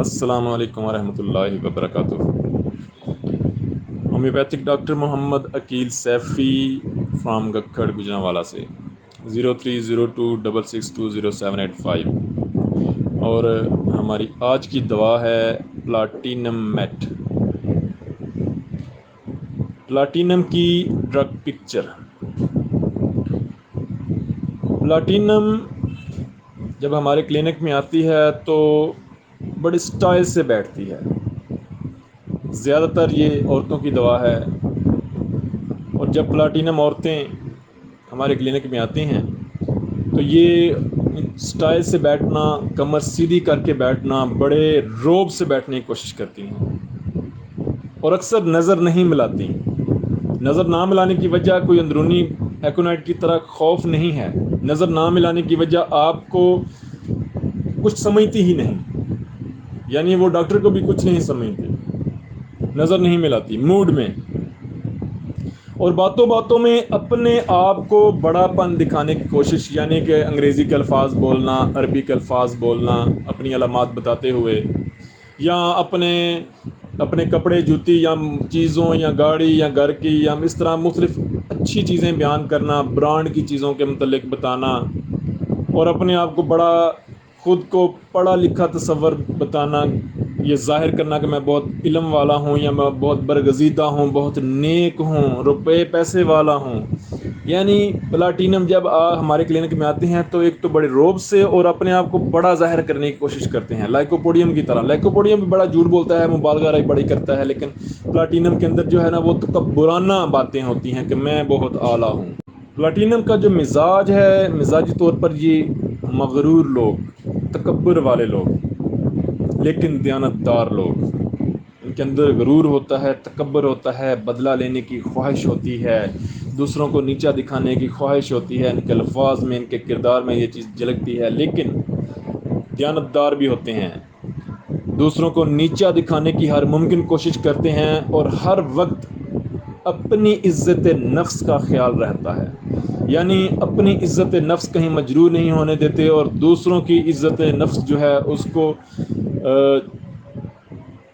السلام علیکم ورحمۃ اللہ وبرکاتہ۔ Homeopathic doctor Muhammad Aqeel Saifi from Gakhar Gujranwala سے 0302662075 اور ہماری آج کی دوا ہے پلاٹینم میٹ۔ پلاٹینم کی ڈرگ پکچر۔ پلاٹینم جب ہمارے کلینک میں آتی ہے تو بڑی سٹائل سے بیٹھتی ہے۔ زیادہ تر یہ عورتوں کی دوا ہے، اور جب پلاٹینم عورتیں ہمارے کلینک میں آتی ہیں تو یہ سٹائل سے بیٹھنا، کمر سیدھی کر کے بیٹھنا، بڑے روب سے بیٹھنے کی کوشش کرتی ہیں اور اکثر نظر نہیں ملاتی۔ نظر نہ ملانے کی وجہ کوئی اندرونی ایکونائٹ کی طرح خوف نہیں ہے، نظر نہ ملانے کی وجہ آپ کو کچھ سمجھتی ہی نہیں، یعنی وہ ڈاکٹر کو بھی کچھ نہیں سمجھتی، نظر نہیں ملاتی موڈ میں، اور باتوں باتوں میں اپنے آپ کو بڑا پن دکھانے کی کوشش، یعنی کہ انگریزی کے الفاظ بولنا، عربی کے الفاظ بولنا اپنی علامات بتاتے ہوئے، یا اپنے کپڑے، جوتی یا چیزوں یا گاڑی یا گھر کی یا اس طرح مختلف اچھی چیزیں بیان کرنا، برانڈ کی چیزوں کے متعلق بتانا، اور اپنے آپ کو بڑا، خود کو پڑھا لکھا تصور بتانا، یہ ظاہر کرنا کہ میں بہت علم والا ہوں یا میں بہت برگزیدہ ہوں، بہت نیک ہوں، روپے پیسے والا ہوں۔ یعنی پلاٹینم جب ہمارے کلینک میں آتے ہیں تو ایک تو بڑے روب سے اور اپنے آپ کو بڑا ظاہر کرنے کی کوشش کرتے ہیں، لائکوپوڈیم کی طرح۔ لائکوپوڈیم بھی بڑا جھوٹ بولتا ہے، مبالغہ بڑی کرتا ہے، لیکن پلاٹینم کے اندر جو ہے نا وہ تکبرانہ باتیں ہوتی ہیں کہ میں بہت اعلیٰ ہوں۔ پلاٹینم کا جو مزاج ہے، مزاجی طور پر یہ مغرور لوگ، تکبر والے لوگ، لیکن دیانتدار لوگ، ان کے اندر غرور ہوتا ہے، تکبر ہوتا ہے، بدلہ لینے کی خواہش ہوتی ہے، دوسروں کو نیچا دکھانے کی خواہش ہوتی ہے، ان کے الفاظ میں، ان کے کردار میں یہ چیز جھلکتی ہے، لیکن دیانتدار بھی ہوتے ہیں، دوسروں کو نیچا دکھانے کی ہر ممکن کوشش کرتے ہیں، اور ہر وقت اپنی عزت نفس کا خیال رہتا ہے، یعنی اپنی عزت نفس کہیں مجروح نہیں ہونے دیتے، اور دوسروں کی عزت نفس جو ہے اس کو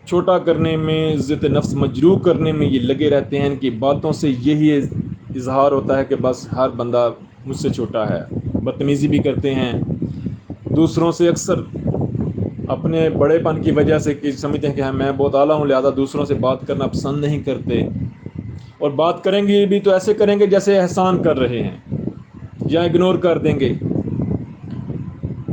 چھوٹا کرنے میں، عزت نفس مجروح کرنے میں یہ لگے رہتے ہیں۔ ان کی باتوں سے یہی اظہار ہوتا ہے کہ بس ہر بندہ مجھ سے چھوٹا ہے۔ بدتمیزی بھی کرتے ہیں دوسروں سے، اکثر اپنے بڑے پن کی وجہ سے کہ سمجھتے ہیں کہ میں بہت اعلیٰ ہوں، لہذا دوسروں سے بات کرنا پسند نہیں کرتے، اور بات کریں گے بھی تو ایسے کریں گے جیسے احسان کر رہے ہیں، یا اگنور کر دیں گے۔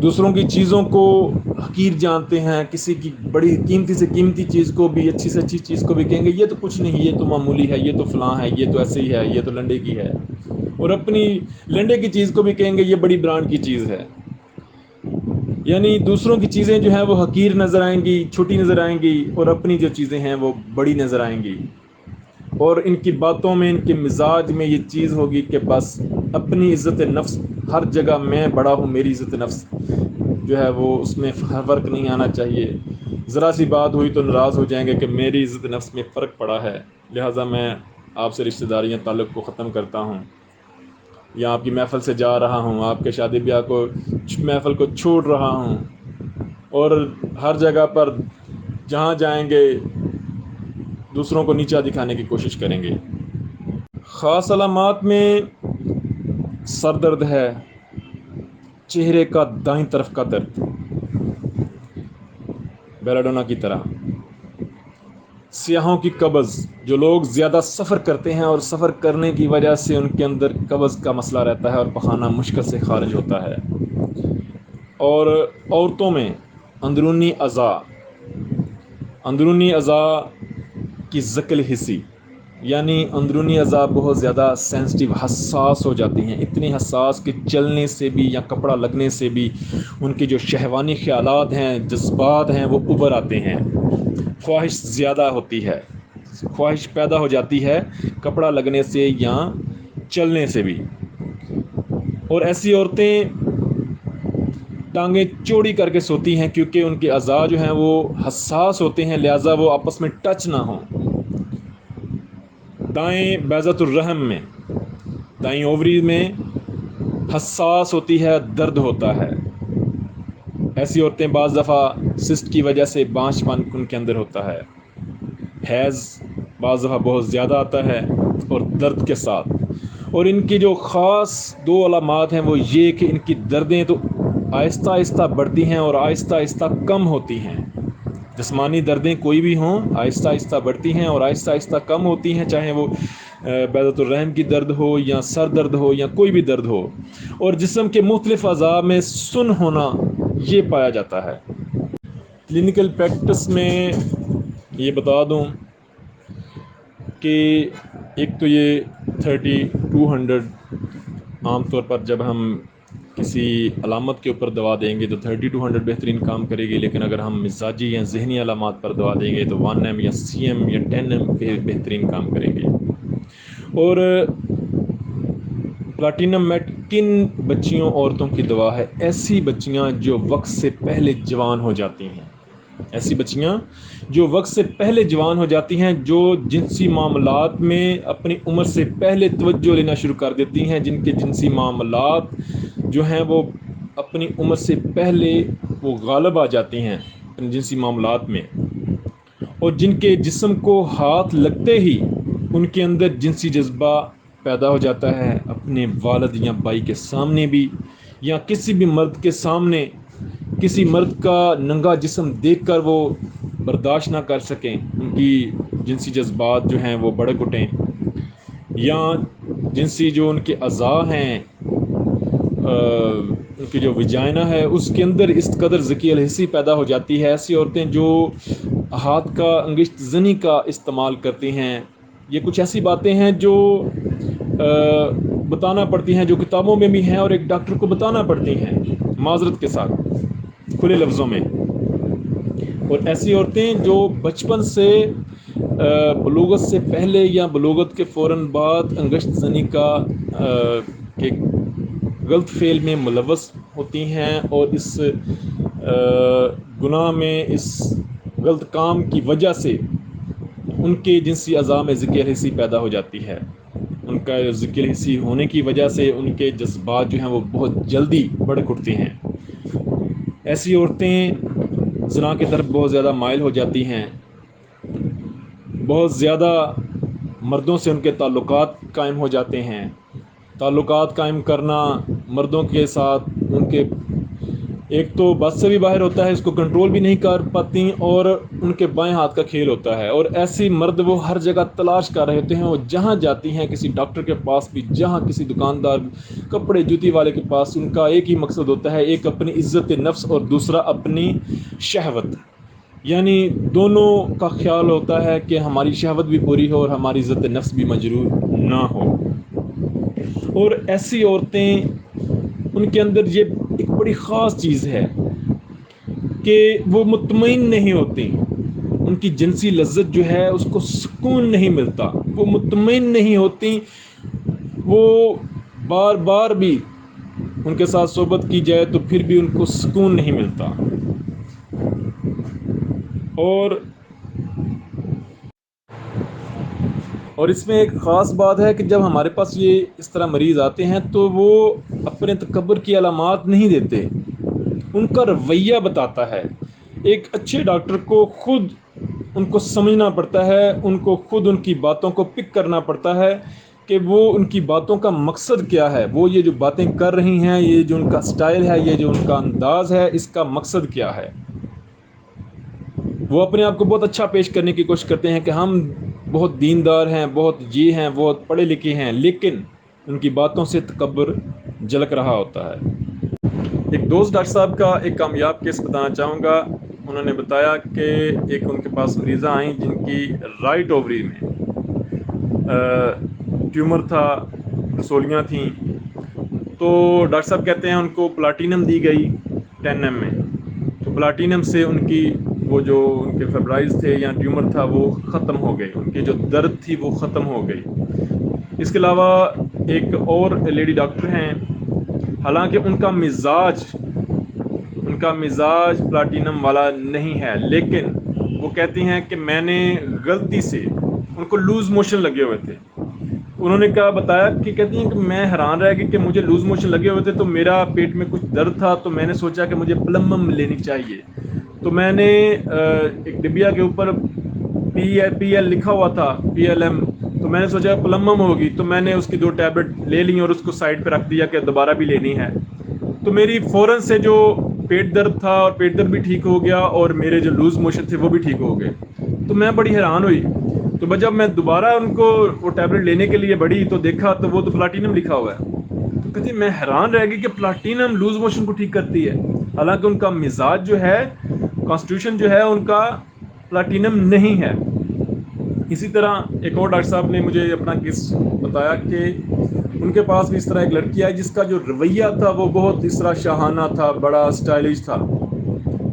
دوسروں کی چیزوں کو حقیر جانتے ہیں، کسی کی بڑی قیمتی سے قیمتی چیز کو بھی، اچھی سے اچھی چیز کو بھی کہیں گے یہ تو کچھ نہیں، یہ تو معمولی ہے، یہ تو فلاں ہے، یہ تو ایسے ہی ہے، یہ تو لنڈے کی ہے، اور اپنی لنڈے کی چیز کو بھی کہیں گے یہ بڑی برانڈ کی چیز ہے۔ یعنی دوسروں کی چیزیں جو ہیں وہ حقیر نظر آئیں گی، چھوٹی نظر آئیں گی، اور اپنی جو چیزیں ہیں وہ بڑی نظر آئیں گی، اور ان کی باتوں میں، ان کے مزاج میں یہ چیز ہوگی کہ بس اپنی عزت نفس، ہر جگہ میں بڑا ہوں، میری عزت نفس جو ہے وہ اس میں فرق نہیں آنا چاہیے، ذرا سی بات ہوئی تو ناراض ہو جائیں گے کہ میری عزت نفس میں فرق پڑا ہے، لہٰذا میں آپ سے رشتہ داریاں تعلق کو ختم کرتا ہوں، یا آپ کی محفل سے جا رہا ہوں، آپ کے شادی بیاہ کو، محفل کو چھوڑ رہا ہوں، اور ہر جگہ پر جہاں جائیں گے دوسروں کو نیچا دکھانے کی کوشش کریں گے۔ خاص علامات میں سر درد ہے، چہرے کا دائیں طرف کا درد بیلاڈونا کی طرح، سیاحوں کی قبض، جو لوگ زیادہ سفر کرتے ہیں اور سفر کرنے کی وجہ سے ان کے اندر قبض کا مسئلہ رہتا ہے اور پخانہ مشکل سے خارج ہوتا ہے، اور عورتوں میں اندرونی اعضاء کی ذکل حسی، یعنی اندرونی اعضاء بہت زیادہ سینسٹیو، حساس ہو جاتی ہیں، اتنی حساس کہ چلنے سے بھی یا کپڑا لگنے سے بھی ان کے جو شہوانی خیالات ہیں، جذبات ہیں، وہ ابھر آتے ہیں، خواہش زیادہ ہوتی ہے، خواہش پیدا ہو جاتی ہے کپڑا لگنے سے یا چلنے سے بھی، اور ایسی عورتیں ٹانگیں چوڑی کر کے سوتی ہیں کیونکہ ان کے اعضاء جو ہیں وہ حساس ہوتے ہیں، لہٰذا وہ آپس میں ٹچ نہ ہوں۔ دائیں بیضۃ الرحم میں، دائیں اووری میں حساس ہوتی ہے، درد ہوتا ہے، ایسی عورتیں بعض دفعہ سسٹ کی وجہ سے بانجھ پن ان کے اندر ہوتا ہے، حیض بعض دفعہ بہت زیادہ آتا ہے اور درد کے ساتھ، اور ان کی جو خاص دو علامات ہیں وہ یہ کہ ان کی دردیں تو آہستہ آہستہ بڑھتی ہیں اور آہستہ آہستہ کم ہوتی ہیں۔ جسمانی دردیں کوئی بھی ہوں آہستہ آہستہ بڑھتی ہیں اور آہستہ آہستہ کم ہوتی ہیں، چاہے وہ بیضۃ الرحم کی درد ہو یا سر درد ہو یا کوئی بھی درد ہو، اور جسم کے مختلف اعضاء میں سن ہونا یہ پایا جاتا ہے۔ کلینکل پریکٹس میں یہ بتا دوں کہ ایک تو یہ 3200 عام طور پر جب ہم کسی علامت کے اوپر دوا دیں گے تو 3200 بہترین کام کرے گی، لیکن اگر ہم مزاجی یا ذہنی علامات پر دوا دیں گے تو 1M یا CM یا 10M پہ بہترین کام کرے گی۔ اور پلاٹینم میٹ کن بچیوں عورتوں کی دوا ہے؟ ایسی بچیاں جو وقت سے پہلے جوان ہو جاتی ہیں، ایسی بچیاں جو وقت سے پہلے جوان ہو جاتی ہیں، جو جنسی معاملات میں اپنی عمر سے پہلے توجہ لینا شروع کر دیتی ہیں، جن کے جنسی معاملات جو ہیں وہ اپنی عمر سے پہلے وہ غالب آ جاتی ہیں اپنے جنسی معاملات میں، اور جن کے جسم کو ہاتھ لگتے ہی ان کے اندر جنسی جذبہ پیدا ہو جاتا ہے، اپنے والد یا بھائی کے سامنے بھی یا کسی بھی مرد کے سامنے کسی مرد کا ننگا جسم دیکھ کر وہ برداشت نہ کر سکیں، ان کی جنسی جذبات جو ہیں وہ بڑک اٹھیں، یا جنسی جو ان کے اعضاء ہیں، ان کی جو وجائنا ہے اس کے اندر اس قدر ذکی الحسی پیدا ہو جاتی ہے۔ ایسی عورتیں جو ہاتھ کا انگشت زنی کا استعمال کرتی ہیں، یہ کچھ ایسی باتیں ہیں جو بتانا پڑتی ہیں، جو کتابوں میں بھی ہیں اور ایک ڈاکٹر کو بتانا پڑتی ہیں معذرت کے ساتھ کھلے لفظوں میں۔ اور ایسی عورتیں جو بچپن سے بلوغت سے پہلے یا بلوغت کے فوراً بعد انگشت زنی کا کے غلط فعل میں ملوث ہوتی ہیں، اور اس گناہ میں، اس غلط کام کی وجہ سے ان کے جنسی اعضاء میں ذکی الحسی پیدا ہو جاتی ہے۔ ان کا ذکی الحسی ہونے کی وجہ سے ان کے جذبات جو ہیں وہ بہت جلدی بڑک اٹھتے ہیں۔ ایسی عورتیں زنا کی طرف بہت زیادہ مائل ہو جاتی ہیں، بہت زیادہ مردوں سے ان کے تعلقات قائم ہو جاتے ہیں۔ تعلقات قائم کرنا مردوں کے ساتھ ان کے ایک تو بس سے بھی باہر ہوتا ہے، اس کو کنٹرول بھی نہیں کر پاتی، اور ان کے بائیں ہاتھ کا کھیل ہوتا ہے، اور ایسی مرد وہ ہر جگہ تلاش کر رہے ہوتے ہیں، وہ جہاں جاتی ہیں کسی ڈاکٹر کے پاس بھی، جہاں کسی دکاندار کپڑے جوتی والے کے پاس، ان کا ایک ہی مقصد ہوتا ہے، ایک اپنی عزت نفس اور دوسرا اپنی شہوت، یعنی دونوں کا خیال ہوتا ہے کہ ہماری شہوت بھی پوری ہو اور ہماری عزت نفس بھی مجروح نہ ہو۔ اور ایسی عورتیں ان کے اندر یہ ایک بڑی خاص چیز ہے کہ وہ مطمئن نہیں ہوتی، ان کی جنسی لذت جو ہے اس کو سکون نہیں ملتا، وہ مطمئن نہیں ہوتی، وہ بار بار بھی ان کے ساتھ صحبت کی جائے تو پھر بھی ان کو سکون نہیں ملتا۔ اور اس میں ایک خاص بات ہے کہ جب ہمارے پاس یہ اس طرح مریض آتے ہیں تو وہ اپنے تکبر کی علامات نہیں دیتے، ان کا رویہ بتاتا ہے۔ ایک اچھے ڈاکٹر کو خود ان کو سمجھنا پڑتا ہے، ان کو خود ان کی باتوں کو پک کرنا پڑتا ہے کہ وہ ان کی باتوں کا مقصد کیا ہے، وہ یہ جو باتیں کر رہی ہیں، یہ جو ان کا سٹائل ہے، یہ جو ان کا انداز ہے، اس کا مقصد کیا ہے۔ وہ اپنے آپ کو بہت اچھا پیش کرنے کی کوشش کرتے ہیں کہ ہم بہت دیندار ہیں، بہت یہ ہیں، بہت پڑھے لکھے ہیں، لیکن ان کی باتوں سے تکبر جھلک رہا ہوتا ہے۔ ایک دوست ڈاکٹر صاحب کا ایک کامیاب کیس بتانا چاہوں گا۔ انہوں نے بتایا کہ ایک ان کے پاس مریضہ آئیں جن کی رائٹ اووری میں ٹیومر تھا، رسولیاں تھیں، تو ڈاکٹر صاحب کہتے ہیں ان کو پلاٹینم دی گئی 10M میں، تو پلاٹینم سے ان کی وہ جو ان کے فیبرائز تھے یا ٹیومر تھا وہ ختم ہو گئی، ان کی جو درد تھی وہ ختم ہو گئی۔ اس کے علاوہ ایک اور لیڈی ڈاکٹر ہیں، حالانکہ ان کا مزاج پلاٹینم والا نہیں ہے، لیکن وہ کہتی ہیں کہ میں نے غلطی سے، ان کو لوز موشن لگے ہوئے تھے، انہوں نے کہا بتایا کہ کہتی ہیں کہ میں حیران رہ گئی کہ مجھے لوز موشن لگے ہوئے تھے تو میرا پیٹ میں کچھ درد تھا، تو میں نے سوچا کہ مجھے پلمم لینی چاہیے. تو میں نے ایک ڈبیا کے اوپر پی ایل لکھا ہوا تھا، PLM. تو میں نے سوچا پلمم ہوگی، تو میں نے اس کی 2 ٹیبلٹ لے لی اور اس کو سائڈ پہ رکھ دیا کہ دوبارہ بھی لینی ہے. تو میری فوراً سے جو پیٹ درد تھا اور پیٹ درد بھی ٹھیک ہو گیا اور میرے جو لوز موشن تھے وہ بھی ٹھیک ہو گئے. تو میں بڑی حیران ہوئی. تو جب میں دوبارہ ان کو وہ ٹیبلٹ لینے کے لیے بڑھی تو دیکھا تو وہ تو پلاٹینم لکھا ہوا ہے. تو کہتی میں حیران رہ گئی کہ پلاٹینم لوز موشن کو ٹھیک کرتی ہے، حالانکہ ان کا مزاج جو ہے، کانسٹیٹیوشن جو ہے ان کا پلاٹینم نہیں ہے. اسی طرح ایک اور ڈاکٹر صاحب نے مجھے اپنا کیس بتایا کہ ان کے پاس بھی اس طرح ایک لڑکی آئی جس کا جو رویہ تھا وہ بہت اس طرح شاہانہ تھا، بڑا سٹائلش تھا.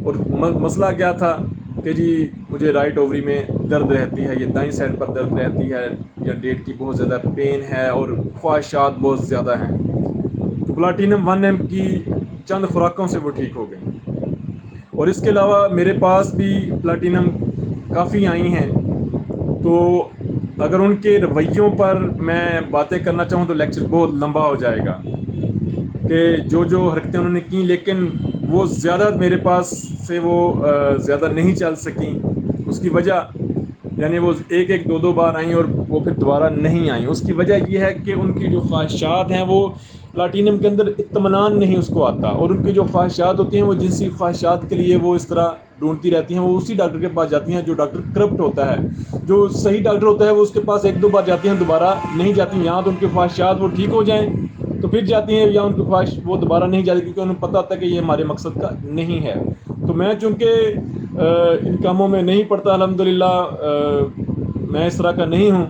اور مسئلہ کیا تھا کہ جی مجھے رائٹ اووری میں درد رہتی ہے، یہ دائیں سائڈ پر درد رہتی ہے، یا ڈیٹ کی بہت زیادہ پین ہے اور خواہشات بہت زیادہ ہیں. تو پلاٹینم 1M کی چند خوراکوں سے وہ ٹھیک ہو گئی. اور اس کے علاوہ میرے پاس بھی پلاٹینم کافی آئی ہیں. تو اگر ان کے رویوں پر میں باتیں کرنا چاہوں تو لیکچر بہت لمبا ہو جائے گا کہ جو حرکتیں انہوں نے کیں، لیکن وہ زیادہ میرے پاس سے وہ زیادہ نہیں چل سکیں. اس کی وجہ یعنی وہ ایک دو بار آئیں اور وہ پھر دوبارہ نہیں آئیں. اس کی وجہ یہ ہے کہ ان کی جو خواہشات ہیں وہ پلاٹینم کے اندر اطمینان نہیں اس کو آتا، اور ان کی جو خواہشات ہوتی ہیں وہ جنسی خواہشات کے لیے وہ اس طرح ڈھونڈتی رہتی ہیں. وہ اسی ڈاکٹر کے پاس جاتی ہیں جو ڈاکٹر کرپٹ ہوتا ہے. جو صحیح ڈاکٹر ہوتا ہے وہ اس کے پاس 1-2 بار جاتی ہیں، دوبارہ نہیں جاتی. یہاں تو ان کی خواہشات وہ ٹھیک ہو جائیں تو پھر جاتی ہیں، یا ان کی خواہش وہ دوبارہ نہیں جاتی کیونکہ انہیں پتہ ہوتا ہے کہ یہ ہمارے مقصد کا نہیں ہے. تو میں چونکہ ان کاموں میں نہیں پڑتا الحمدللہ، میں اس طرح کا نہیں ہوں،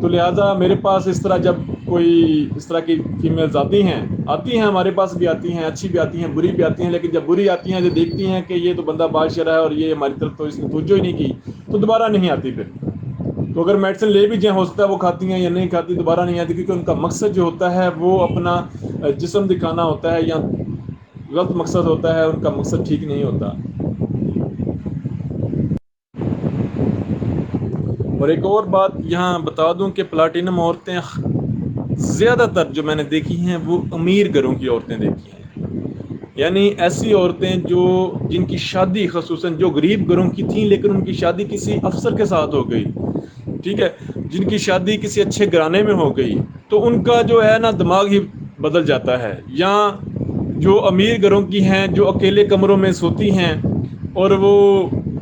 تو لہٰذا میرے پاس اس طرح جب کوئی اس طرح کی فیمیلز آتی ہیں ہمارے پاس بھی آتی ہیں، اچھی بھی آتی ہیں بری بھی آتی ہیں. لیکن جب بری آتی ہیں جو دیکھتی ہیں کہ یہ تو بندہ بادشاہ ہے اور یہ ہماری طرف تو اس نے توجہ ہی نہیں کی، تو دوبارہ نہیں آتی. پھر تو اگر میڈیسن لے بھی جائیں ہو سکتا ہے وہ کھاتی ہیں یا نہیں کھاتی، دوبارہ نہیں آتی، کیونکہ ان کا مقصد جو ہوتا ہے وہ اپنا جسم دکھانا ہوتا ہے، یا غلط مقصد ہوتا ہے، ان کا مقصد ٹھیک نہیں ہوتا. اور ایک اور بات یہاں بتا دوں کہ پلاٹینم عورتیں زیادہ تر جو میں نے دیکھی ہیں وہ امیر گھروں کی عورتیں دیکھی ہیں. یعنی ایسی عورتیں جن کی شادی خصوصاً جو غریب گھروں کی تھیں لیکن ان کی شادی کسی افسر کے ساتھ ہو گئی، ٹھیک ہے، جن کی شادی کسی اچھے گھرانے میں ہو گئی، تو ان کا جو ہے نا دماغ ہی بدل جاتا ہے. یا جو امیر گھروں کی ہیں جو اکیلے کمروں میں سوتی ہیں اور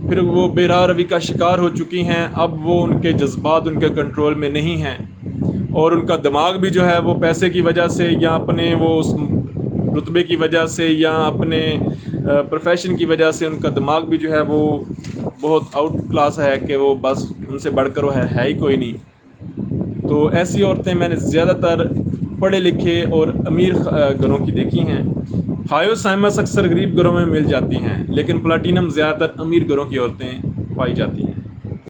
پھر وہ بے راہ روی کا شکار ہو چکی ہیں، اب وہ ان کے جذبات ان کے کنٹرول میں نہیں ہیں، اور ان کا دماغ بھی جو ہے وہ پیسے کی وجہ سے یا اپنے وہ اس رتبے کی وجہ سے یا اپنے پروفیشن کی وجہ سے ان کا دماغ بھی جو ہے وہ بہت آؤٹ کلاس ہے کہ وہ بس ان سے بڑھ کر وہ ہے ہی کوئی نہیں. تو ایسی عورتیں میں نے زیادہ تر پڑھے لکھے اور امیر گھروں کی دیکھی ہیں. ہائیوسائمس اکثر غریب گھروں میں مل جاتی ہیں، لیکن پلاٹینم زیادہ تر امیر گھروں کی عورتیں پائی جاتی ہیں.